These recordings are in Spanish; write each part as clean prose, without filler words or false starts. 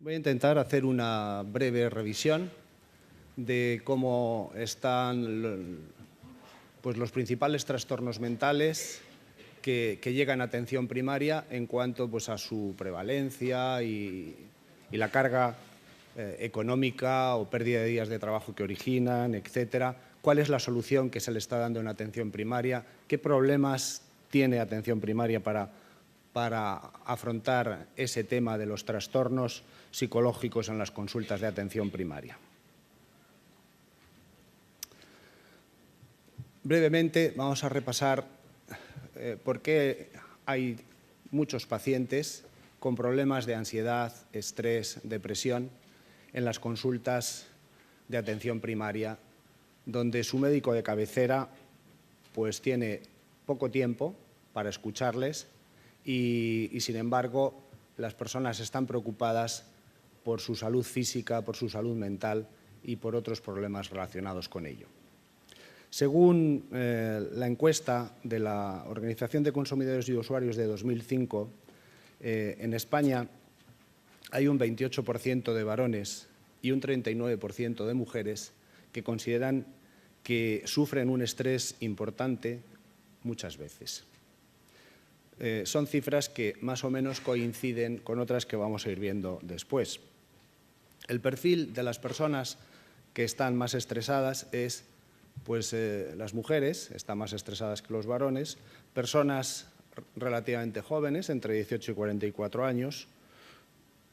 Voy a intentar hacer una breve revisión de cómo están los principales trastornos mentales que llegan a atención primaria en cuanto a su prevalencia y la carga económica o pérdida de días de trabajo que originan, etcétera. ¿Cuál es la solución que se le está dando en atención primaria? ¿Qué problemas tiene atención primaria para afrontar ese tema de los trastornos psicológicos en las consultas de atención primaria? Brevemente vamos a repasar por qué hay muchos pacientes con problemas de ansiedad, estrés, depresión en las consultas de atención primaria, donde su médico de cabecera tiene poco tiempo para escucharles y sin embargo, las personas están preocupadas por su salud física, por su salud mental y por otros problemas relacionados con ello. Según la encuesta de la Organización de Consumidores y Usuarios de 2005, en España hay un 28% de varones y un 39% de mujeres que consideran que sufren un estrés importante muchas veces. Son cifras que más o menos coinciden con otras que vamos a ir viendo después. El perfil de las personas que están más estresadas es, las mujeres están más estresadas que los varones, personas relativamente jóvenes, entre 18 y 44 años,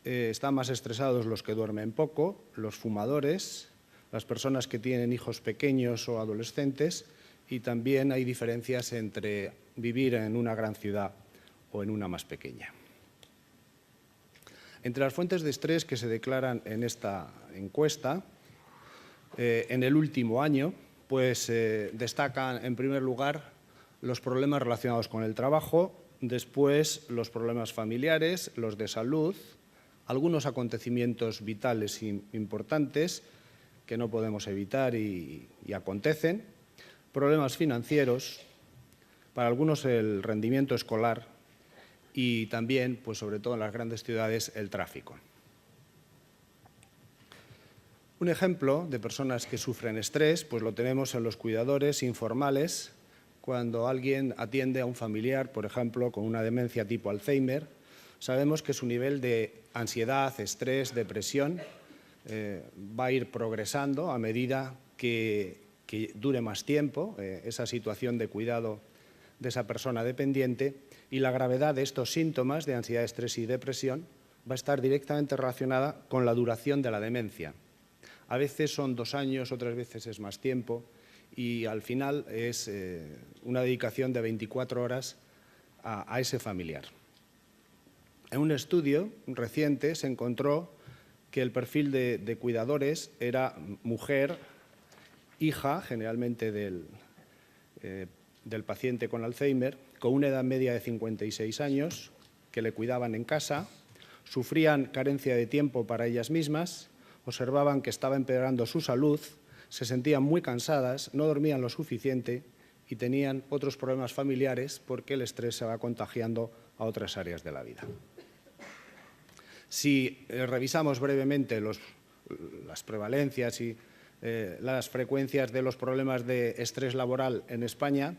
están más estresados los que duermen poco, los fumadores, las personas que tienen hijos pequeños o adolescentes, y también hay diferencias entre vivir en una gran ciudad o en una más pequeña. Entre las fuentes de estrés que se declaran en esta encuesta, en el último año, destacan en primer lugar los problemas relacionados con el trabajo, después los problemas familiares, los de salud, algunos acontecimientos vitales importantes que no podemos evitar y acontecen, problemas financieros, para algunos el rendimiento escolar y también, sobre todo en las grandes ciudades, el tráfico. Un ejemplo de personas que sufren estrés lo tenemos en los cuidadores informales, cuando alguien atiende a un familiar, por ejemplo, con una demencia tipo Alzheimer. Sabemos que su nivel de ansiedad, estrés, depresión va a ir progresando a medida que dure más tiempo esa situación de cuidado de esa persona dependiente, y la gravedad de estos síntomas de ansiedad, estrés y depresión va a estar directamente relacionada con la duración de la demencia. A veces son 2 años, otras veces es más tiempo, y al final es una dedicación de 24 horas a ese familiar. En un estudio reciente se encontró que el perfil de cuidadores era mujer, hija, generalmente del paciente con Alzheimer, con una edad media de 56 años, que le cuidaban en casa, sufrían carencia de tiempo para ellas mismas, observaban que estaba empeorando su salud, se sentían muy cansadas, no dormían lo suficiente y tenían otros problemas familiares porque el estrés se va contagiando a otras áreas de la vida. Si revisamos brevemente las prevalencias y las frecuencias de los problemas de estrés laboral en España,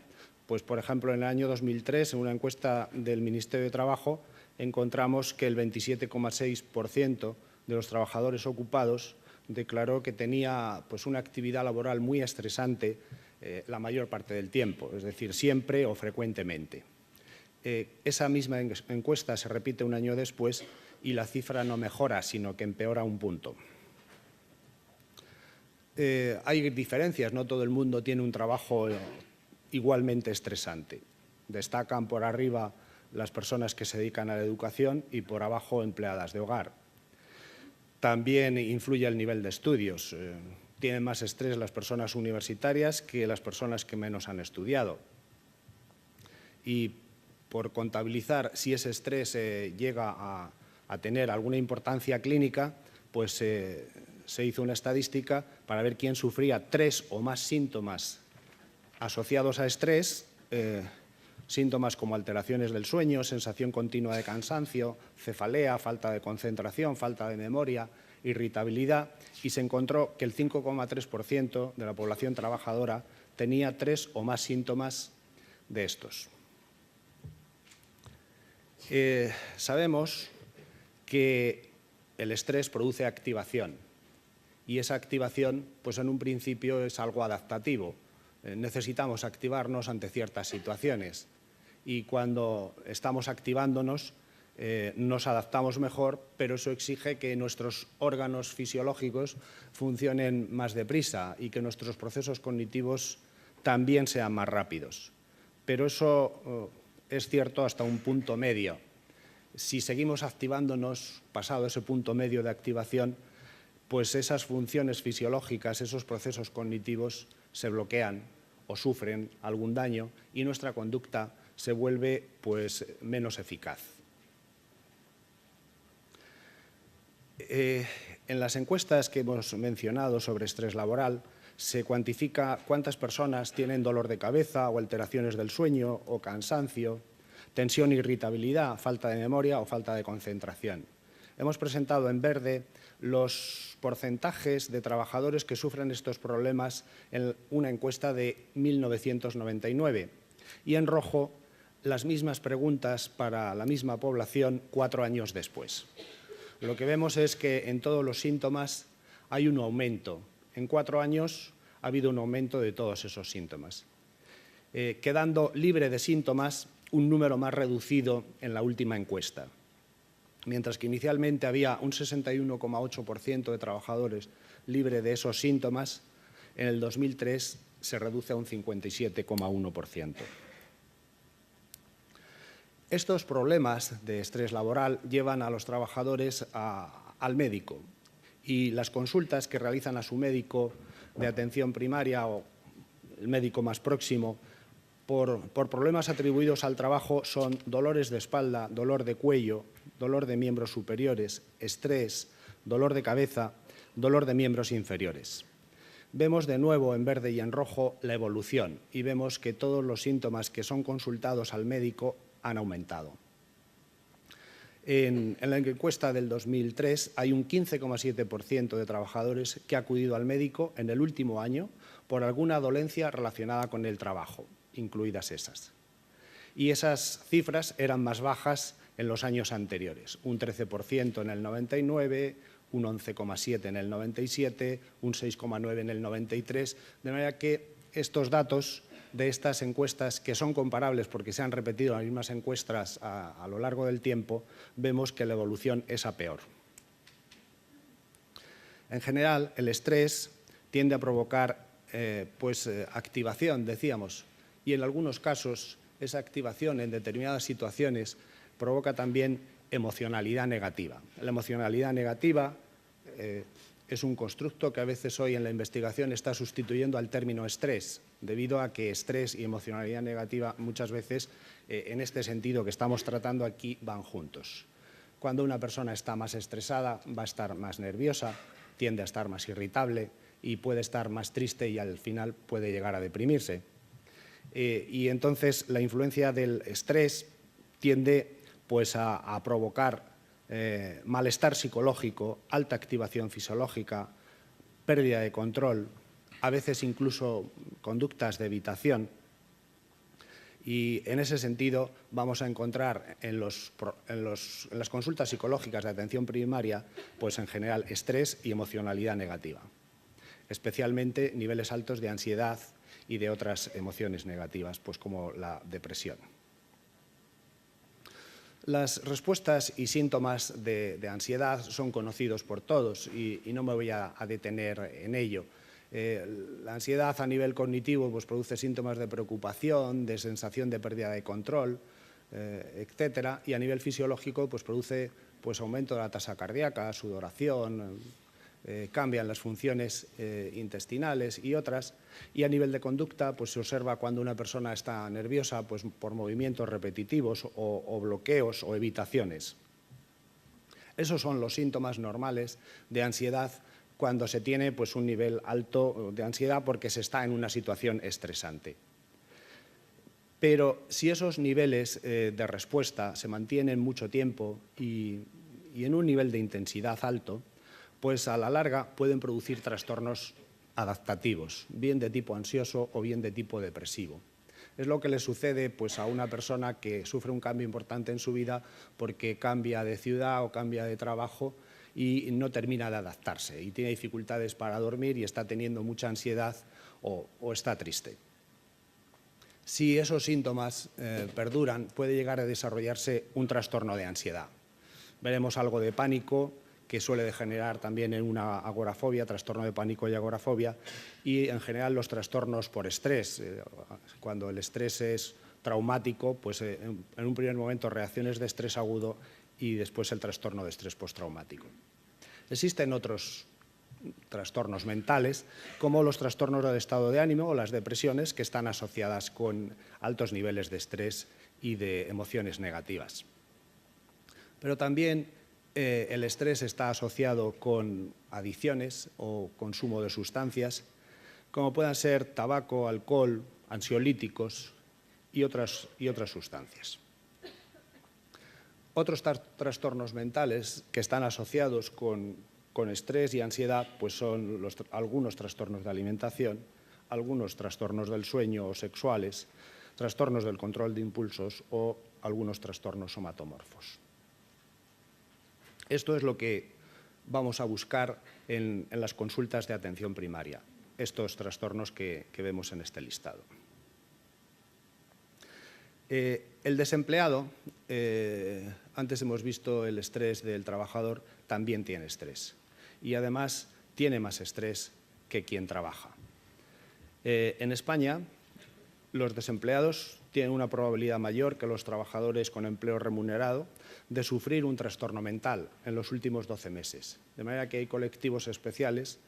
por ejemplo, en el año 2003, en una encuesta del Ministerio de Trabajo, encontramos que el 27,6% de los trabajadores ocupados declaró que tenía una actividad laboral muy estresante la mayor parte del tiempo, es decir, siempre o frecuentemente. Esa misma encuesta se repite un año después y la cifra no mejora, sino que empeora un punto. Hay diferencias, no todo el mundo tiene un trabajo igualmente estresante. Destacan por arriba las personas que se dedican a la educación y por abajo empleadas de hogar. También influye el nivel de estudios. Tienen más estrés las personas universitarias que las personas que menos han estudiado. Y por contabilizar si ese estrés llega a tener alguna importancia clínica, se hizo una estadística para ver quién sufría 3 o más síntomas asociados a estrés. síntomas como alteraciones del sueño, sensación continua de cansancio, cefalea, falta de concentración, falta de memoria, irritabilidad, y se encontró que el 5,3% de la población trabajadora tenía 3 o más síntomas de estos. Sabemos que el estrés produce activación y esa activación, pues en un principio es algo adaptativo. Necesitamos activarnos ante ciertas situaciones y cuando estamos activándonos nos adaptamos mejor, pero eso exige que nuestros órganos fisiológicos funcionen más deprisa y que nuestros procesos cognitivos también sean más rápidos. Pero eso es cierto hasta un punto medio. Si seguimos activándonos pasado ese punto medio de activación, pues esas funciones fisiológicas, esos procesos cognitivos se bloquean o sufren algún daño y nuestra conducta se vuelve pues menos eficaz. En las encuestas que hemos mencionado sobre estrés laboral se cuantifica cuántas personas tienen dolor de cabeza o alteraciones del sueño o cansancio, tensión, irritabilidad, falta de memoria o falta de concentración. Hemos presentado en verde los porcentajes de trabajadores que sufren estos problemas en una encuesta de 1999 y en rojo las mismas preguntas para la misma población 4 años después. Lo que vemos es que en todos los síntomas hay un aumento. En 4 años ha habido un aumento de todos esos síntomas, quedando libre de síntomas un número más reducido en la última encuesta. Mientras que inicialmente había un 61,8% de trabajadores libre de esos síntomas, en el 2003 se reduce a un 57,1%. Estos problemas de estrés laboral llevan a los trabajadores al médico y las consultas que realizan a su médico de atención primaria o el médico más próximo por problemas atribuidos al trabajo son dolores de espalda, dolor de cuello, dolor de miembros superiores, estrés, dolor de cabeza, dolor de miembros inferiores. Vemos de nuevo en verde y en rojo la evolución y vemos que todos los síntomas que son consultados al médico han aumentado. En la encuesta del 2003 hay un 15,7% de trabajadores que ha acudido al médico en el último año por alguna dolencia relacionada con el trabajo, incluidas esas. Y esas cifras eran más bajas en los años anteriores, un 13% en el 99, un 11,7% en el 97, un 6,9% en el 93, de manera que estos datos de estas encuestas, que son comparables porque se han repetido las mismas encuestas a lo largo del tiempo, vemos que la evolución es a peor. En general, el estrés tiende a provocar activación, decíamos, y en algunos casos esa activación en determinadas situaciones provoca también emocionalidad negativa. La emocionalidad negativa es un constructo que a veces hoy en la investigación está sustituyendo al término estrés, debido a que estrés y emocionalidad negativa muchas veces, en este sentido que estamos tratando aquí, van juntos. Cuando una persona está más estresada, va a estar más nerviosa, tiende a estar más irritable y puede estar más triste y al final puede llegar a deprimirse. Y entonces la influencia del estrés tiende pues, a provocar malestar psicológico, alta activación fisiológica, pérdida de control, a veces incluso conductas de evitación. Y en ese sentido vamos a encontrar en las consultas psicológicas de atención primaria, pues en general estrés y emocionalidad negativa, especialmente niveles altos de ansiedad y de otras emociones negativas, pues como la depresión. Las respuestas y síntomas de ansiedad son conocidos por todos y no me voy a detener en ello. La ansiedad a nivel cognitivo pues, produce síntomas de preocupación, de sensación de pérdida de control, etcétera, y a nivel fisiológico pues, produce pues, aumento de la tasa cardíaca, sudoración, cambian las funciones intestinales y otras, y a nivel de conducta pues, se observa cuando una persona está nerviosa pues, por movimientos repetitivos o bloqueos o evitaciones. Esos son los síntomas normales de ansiedad cuando se tiene pues, un nivel alto de ansiedad porque se está en una situación estresante. Pero si esos niveles de respuesta se mantienen mucho tiempo y en un nivel de intensidad alto, pues a la larga pueden producir trastornos adaptativos, bien de tipo ansioso o bien de tipo depresivo. Es lo que le sucede pues, a una persona que sufre un cambio importante en su vida porque cambia de ciudad o cambia de trabajo y no termina de adaptarse y tiene dificultades para dormir y está teniendo mucha ansiedad o está triste. Si esos síntomas perduran, puede llegar a desarrollarse un trastorno de ansiedad. Veremos algo de pánico, que suele degenerar también en una agorafobia, trastorno de pánico y agorafobia, y en general los trastornos por estrés. Cuando el estrés es traumático, pues en un primer momento reacciones de estrés agudo y después el trastorno de estrés postraumático. Existen otros trastornos mentales, como los trastornos del estado de ánimo o las depresiones, que están asociadas con altos niveles de estrés y de emociones negativas. Pero también el estrés está asociado con adicciones o consumo de sustancias, como puedan ser tabaco, alcohol, ansiolíticos y otras sustancias. Otros trastornos mentales que están asociados con estrés y ansiedad pues son algunos trastornos de alimentación, algunos trastornos del sueño o sexuales, trastornos del control de impulsos o algunos trastornos somatomorfos. Esto es lo que vamos a buscar en las consultas de atención primaria, estos trastornos que vemos en este listado. El desempleado, antes hemos visto el estrés del trabajador, también tiene estrés y además tiene más estrés que quien trabaja. En España, los desempleados tienen una probabilidad mayor que los trabajadores con empleo remunerado de sufrir un trastorno mental en los últimos 12 meses. De manera que hay colectivos especiales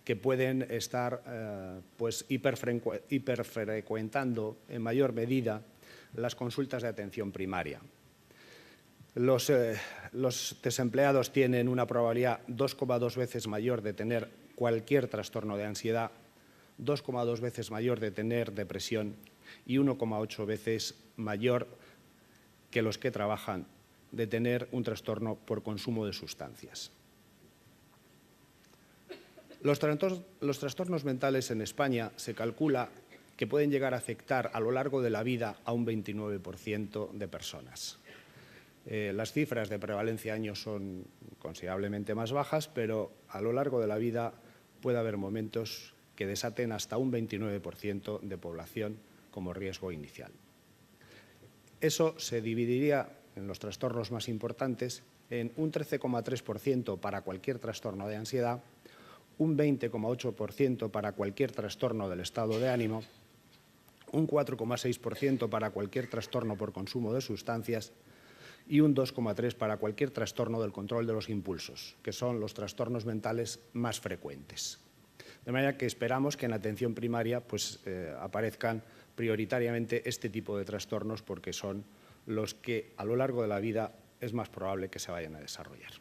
que pueden estar pues, hiperfrecuentando en mayor medida las consultas de atención primaria. Los desempleados tienen una probabilidad 2,2 veces mayor de tener cualquier trastorno de ansiedad, 2,2 veces mayor de tener depresión y 1,8 veces mayor que los que trabajan de tener un trastorno por consumo de sustancias. Los trastornos mentales en España se calcula que pueden llegar a afectar a lo largo de la vida a un 29% de personas. Las cifras de prevalencia de años son considerablemente más bajas, pero a lo largo de la vida puede haber momentos que desaten hasta un 29% de población como riesgo inicial. Eso se dividiría en los trastornos más importantes en un 13,3% para cualquier trastorno de ansiedad, un 20,8% para cualquier trastorno del estado de ánimo, un 4,6% para cualquier trastorno por consumo de sustancias y un 2,3% para cualquier trastorno del control de los impulsos, que son los trastornos mentales más frecuentes. De manera que esperamos que en atención primaria pues, aparezcan prioritariamente este tipo de trastornos porque son los que a lo largo de la vida es más probable que se vayan a desarrollar.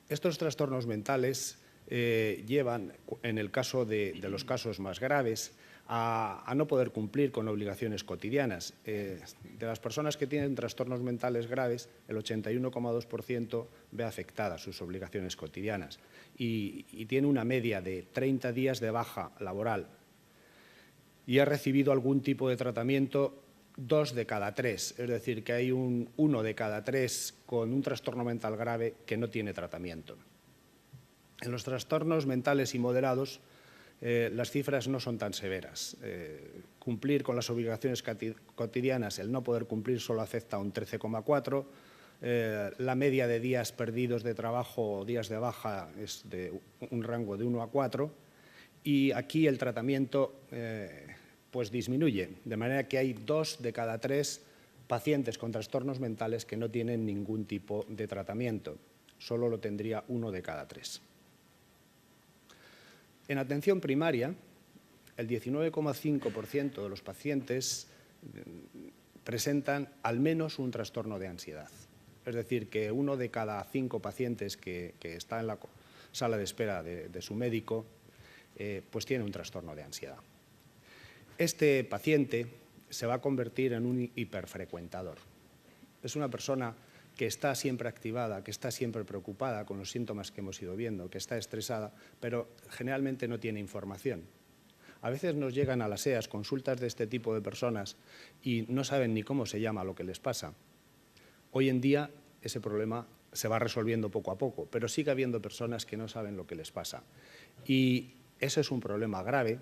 Estos trastornos mentales llevan, en el caso de los casos más graves, a no poder cumplir con obligaciones cotidianas. De las personas que tienen trastornos mentales graves, el 81,2% ve afectadas sus obligaciones cotidianas y tiene una media de 30 días de baja laboral y ha recibido algún tipo de tratamiento 2 de cada 3, es decir, que hay 1 de cada 3 con un trastorno mental grave que no tiene tratamiento. En los trastornos mentales y moderados, las cifras no son tan severas. Cumplir con las obligaciones cotidianas, el no poder cumplir, solo afecta a un 13,4%. La media de días perdidos de trabajo o días de baja es de un rango de 1 a 4. Y aquí el tratamiento pues disminuye, de manera que hay 2 de cada 3 pacientes con trastornos mentales que no tienen ningún tipo de tratamiento. Solo lo tendría 1 de cada 3. En atención primaria, el 19,5% de los pacientes presentan al menos un trastorno de ansiedad. Es decir, que 1 de cada 5 pacientes que está en la sala de espera de su médico pues tiene un trastorno de ansiedad. Este paciente se va a convertir en un hiperfrecuentador. Es una persona que está siempre activada, que está siempre preocupada con los síntomas que hemos ido viendo, que está estresada, pero generalmente no tiene información. A veces nos llegan a las EAS consultas de este tipo de personas y no saben ni cómo se llama lo que les pasa. Hoy en día ese problema se va resolviendo poco a poco, pero sigue habiendo personas que no saben lo que les pasa. Y ese es un problema grave,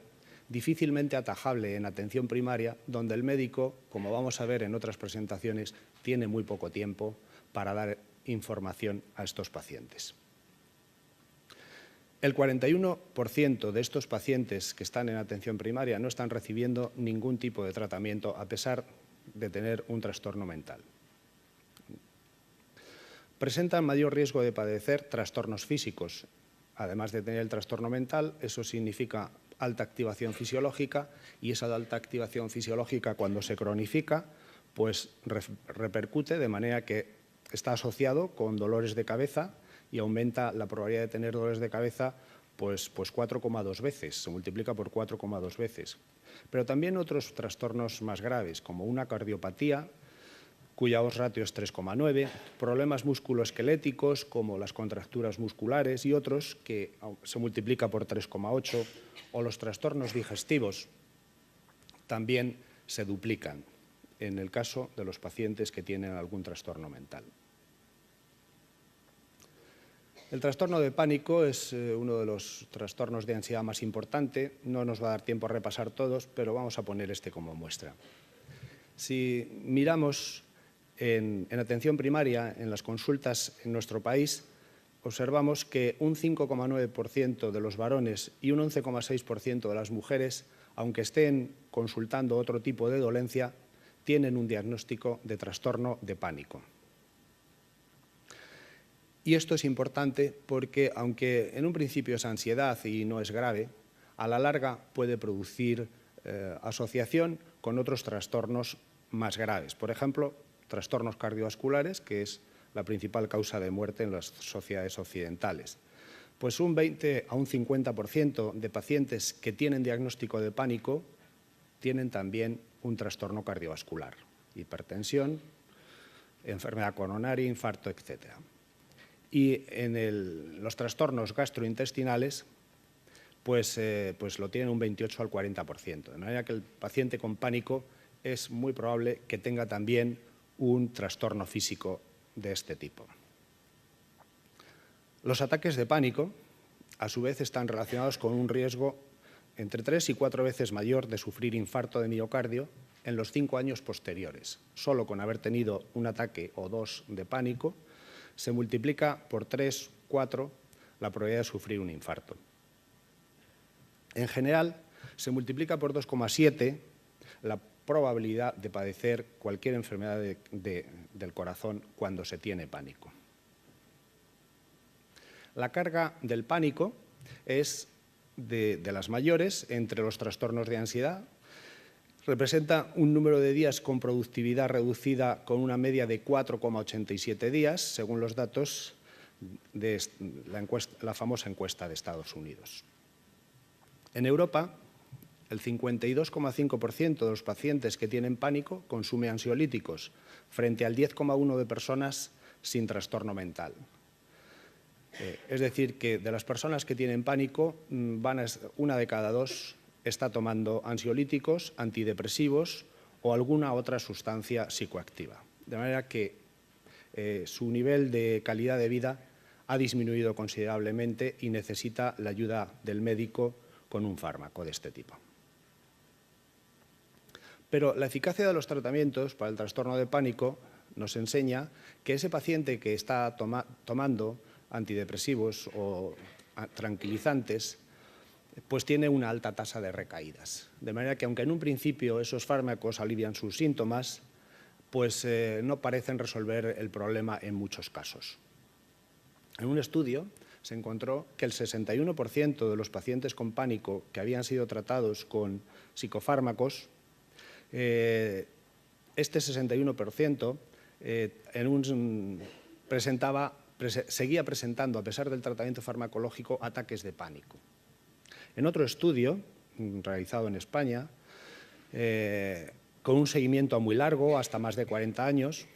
difícilmente atajable en atención primaria, donde el médico, como vamos a ver en otras presentaciones, tiene muy poco tiempo para dar información a estos pacientes. El 41% de estos pacientes que están en atención primaria no están recibiendo ningún tipo de tratamiento a pesar de tener un trastorno mental. Presentan mayor riesgo de padecer trastornos físicos. Además de tener el trastorno mental, eso significa alta activación fisiológica y esa alta activación fisiológica cuando se cronifica, pues repercute de manera que está asociado con dolores de cabeza y aumenta la probabilidad de tener dolores de cabeza pues 4,2 veces, se multiplica por 4,2 veces. Pero también otros trastornos más graves, como una cardiopatía, cuya odds ratio es 3,9, problemas musculoesqueléticos como las contracturas musculares y otros que se multiplica por 3,8, o los trastornos digestivos también se duplican en el caso de los pacientes que tienen algún trastorno mental. El trastorno de pánico es uno de los trastornos de ansiedad más importante. No nos va a dar tiempo a repasar todos, pero vamos a poner este como muestra. Si miramos en atención primaria, en las consultas en nuestro país, observamos que un 5,9% de los varones y un 11,6% de las mujeres, aunque estén consultando otro tipo de dolencia, tienen un diagnóstico de trastorno de pánico. Y esto es importante porque, aunque en un principio es ansiedad y no es grave, a la larga puede producir asociación con otros trastornos más graves. Por ejemplo, trastornos cardiovasculares, que es la principal causa de muerte en las sociedades occidentales. Pues un 20 a un 50% de pacientes que tienen diagnóstico de pánico tienen también un trastorno cardiovascular, hipertensión, enfermedad coronaria, infarto, etc. Y en los trastornos gastrointestinales, pues lo tienen un 28 al 40%. De manera que el paciente con pánico es muy probable que tenga también un trastorno físico de este tipo. Los ataques de pánico, a su vez, están relacionados con un riesgo entre 3 y 4 veces mayor de sufrir infarto de miocardio en los 5 años posteriores. Solo con haber tenido un ataque o dos de pánico, se multiplica por 3, 4 la probabilidad de sufrir un infarto. En general, se multiplica por 2,7 la probabilidad de padecer cualquier enfermedad del corazón cuando se tiene pánico. La carga del pánico es de las mayores entre los trastornos de ansiedad. Representa un número de días con productividad reducida con una media de 4,87 días, según los datos de la famosa encuesta de Estados Unidos. En Europa, el 52,5% de los pacientes que tienen pánico consume ansiolíticos, frente al 10,1% de personas sin trastorno mental. Es decir, que de las personas que tienen pánico, una de cada dos está tomando ansiolíticos, antidepresivos o alguna otra sustancia psicoactiva. De manera que su nivel de calidad de vida ha disminuido considerablemente y necesita la ayuda del médico con un fármaco de este tipo. Pero la eficacia de los tratamientos para el trastorno de pánico nos enseña que ese paciente que está tomando antidepresivos o tranquilizantes, pues tiene una alta tasa de recaídas. De manera que, aunque en un principio esos fármacos alivian sus síntomas, pues no parecen resolver el problema en muchos casos. En un estudio se encontró que el 61% de los pacientes con pánico que habían sido tratados con psicofármacos, este 61% seguía presentando, a pesar del tratamiento farmacológico, ataques de pánico. En otro estudio, realizado en España, con un seguimiento muy largo, hasta más de 40 años,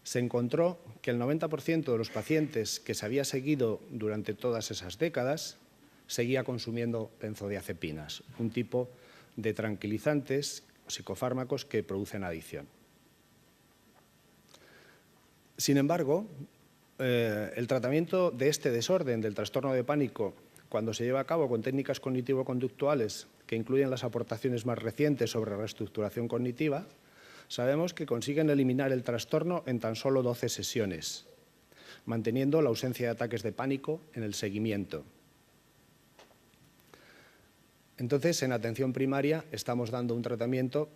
se encontró que el 90% de los pacientes que se había seguido durante todas esas décadas seguía consumiendo benzodiazepinas, un tipo de tranquilizantes, psicofármacos que producen adicción. Sin embargo, el tratamiento de este desorden, del trastorno de pánico, cuando se lleva a cabo con técnicas cognitivo-conductuales que incluyen las aportaciones más recientes sobre reestructuración cognitiva, sabemos que consiguen eliminar el trastorno en tan solo 12 sesiones, manteniendo la ausencia de ataques de pánico en el seguimiento. Entonces, en atención primaria estamos dando un tratamiento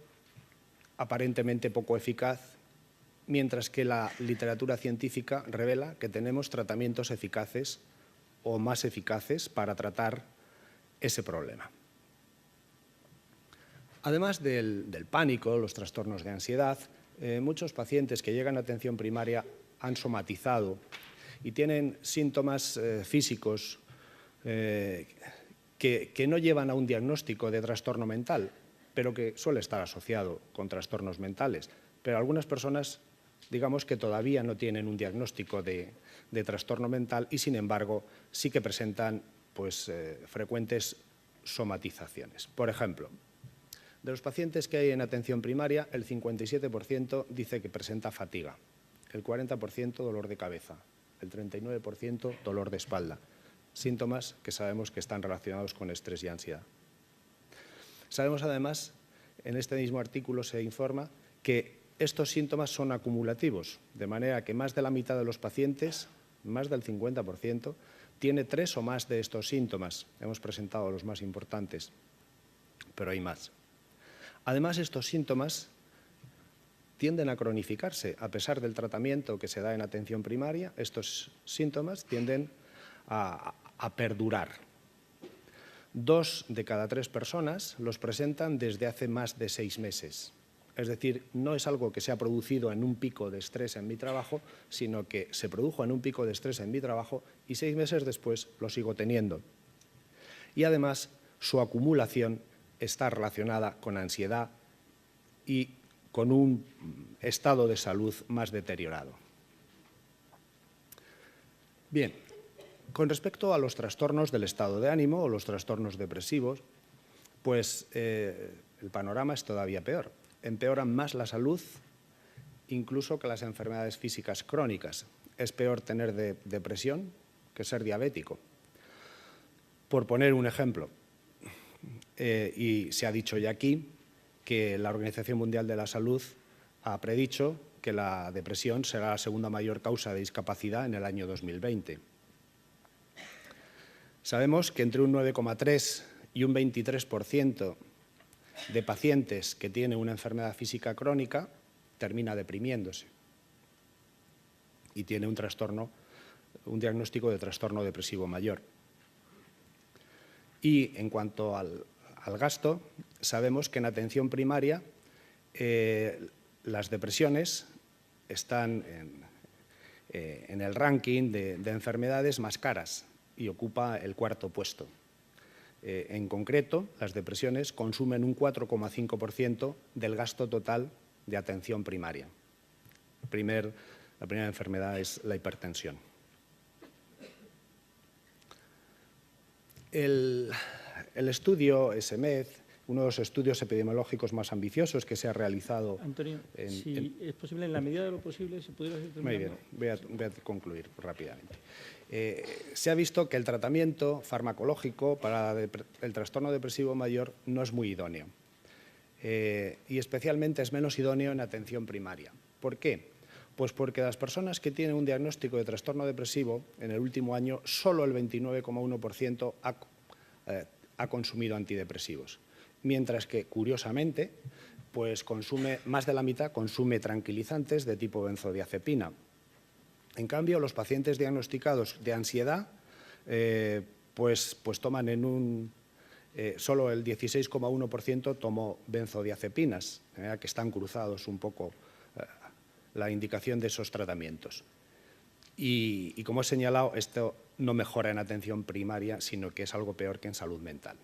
aparentemente poco eficaz, mientras que la literatura científica revela que tenemos tratamientos eficaces o más eficaces para tratar ese problema. Además del pánico, los trastornos de ansiedad, muchos pacientes que llegan a atención primaria han somatizado y tienen síntomas físicos que no llevan a un diagnóstico de trastorno mental, pero que suele estar asociado con trastornos mentales. Pero algunas personas, digamos que todavía no tienen un diagnóstico de trastorno mental y, sin embargo, sí que presentan frecuentes somatizaciones. Por ejemplo, de los pacientes que hay en atención primaria, el 57% dice que presenta fatiga, el 40% dolor de cabeza, el 39% dolor de espalda, síntomas que sabemos que están relacionados con estrés y ansiedad. Sabemos además, en este mismo artículo se informa que estos síntomas son acumulativos, de manera que más de la mitad de los pacientes, más del 50%, tiene 3 o más de estos síntomas. Hemos presentado los más importantes, pero hay más. Además, estos síntomas tienden a cronificarse. A pesar del tratamiento que se da en atención primaria, estos síntomas tienden a perdurar. 2 de cada 3 personas los presentan desde hace más de 6 meses. Es decir, no es algo que se ha producido en un pico de estrés en mi trabajo, sino que se produjo en un pico de estrés en mi trabajo y 6 meses después lo sigo teniendo. Y además, su acumulación está relacionada con ansiedad y con un estado de salud más deteriorado. Bien, con respecto a los trastornos del estado de ánimo o los trastornos depresivos, pues el panorama es todavía peor. Empeoran más la salud incluso que las enfermedades físicas crónicas. Es peor tener depresión que ser diabético. Por poner un ejemplo, y se ha dicho ya aquí que la Organización Mundial de la Salud ha predicho que la depresión será la segunda mayor causa de discapacidad en el año 2020. Sabemos que entre un 9,3 y un 23% de pacientes que tienen una enfermedad física crónica termina deprimiéndose y tiene un diagnóstico de trastorno depresivo mayor. Y en cuanto al gasto, sabemos que en atención primaria las depresiones están en el ranking de enfermedades más caras y ocupa el 4.º puesto. En concreto, las depresiones consumen un 4,5% del gasto total de atención primaria. La primera enfermedad es la hipertensión. El estudio SMED, uno de los estudios epidemiológicos más ambiciosos que se ha realizado... Antonio, si es posible, en la medida de lo posible, si pudieras ir terminando. Muy bien, voy a concluir rápidamente. Se ha visto que el tratamiento farmacológico para el trastorno depresivo mayor no es muy idóneo y especialmente es menos idóneo en atención primaria. ¿Por qué? Pues porque las personas que tienen un diagnóstico de trastorno depresivo en el último año, solo el 29,1% ha consumido antidepresivos, mientras que, curiosamente, pues más de la mitad consume tranquilizantes de tipo benzodiazepina. En cambio, los pacientes diagnosticados de ansiedad pues toman solo el 16,1% tomó benzodiazepinas, que están cruzados un poco la indicación de esos tratamientos. Y como he señalado, esto no mejora en atención primaria, sino que es algo peor que en salud mental.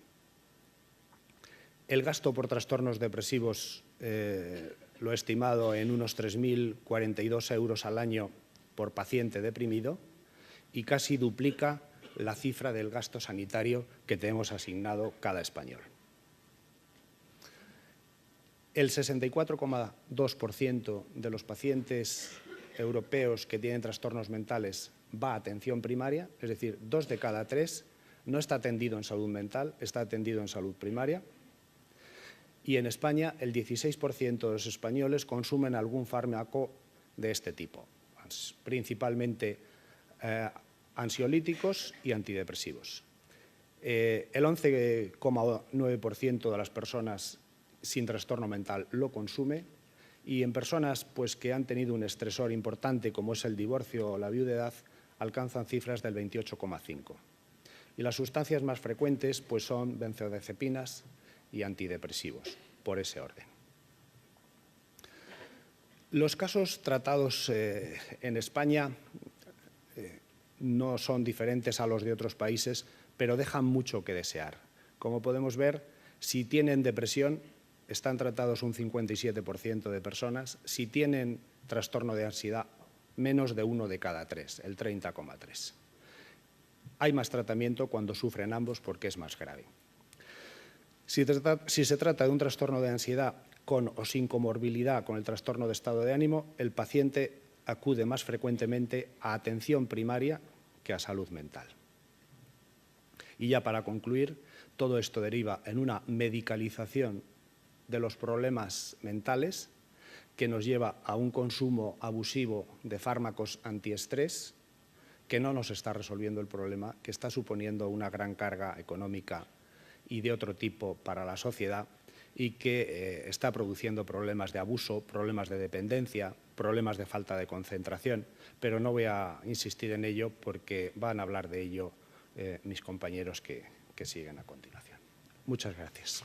El gasto por trastornos depresivos lo he estimado en unos 3.042 euros al año por paciente deprimido y casi duplica la cifra del gasto sanitario que tenemos asignado cada español. El 64,2% de los pacientes europeos que tienen trastornos mentales va a atención primaria, es decir, 2 de cada 3 no está atendido en salud mental, está atendido en salud primaria. Y en España el 16% de los españoles consumen algún fármaco de este tipo, principalmente ansiolíticos y antidepresivos. El 11,9% de las personas sin trastorno mental lo consume y en personas que han tenido un estresor importante como es el divorcio o la viudedad alcanzan cifras del 28,5%. Y las sustancias más frecuentes son benzodiazepinas y antidepresivos, por ese orden. Los casos tratados en España no son diferentes a los de otros países, pero dejan mucho que desear. Como podemos ver, si tienen depresión, están tratados un 57% de personas. Si tienen trastorno de ansiedad, menos de 1 de cada 3, el 30,3%. Hay más tratamiento cuando sufren ambos porque es más grave. Si se trata de un trastorno de ansiedad con o sin comorbilidad con el trastorno de estado de ánimo, el paciente acude más frecuentemente a atención primaria que a salud mental. Y ya para concluir, todo esto deriva en una medicalización de los problemas mentales que nos lleva a un consumo abusivo de fármacos antiestrés que no nos está resolviendo el problema, que está suponiendo una gran carga económica y de otro tipo para la sociedad y que está produciendo problemas de abuso, problemas de dependencia, problemas de falta de concentración, pero no voy a insistir en ello porque van a hablar de ello mis compañeros que siguen a continuación. Muchas gracias.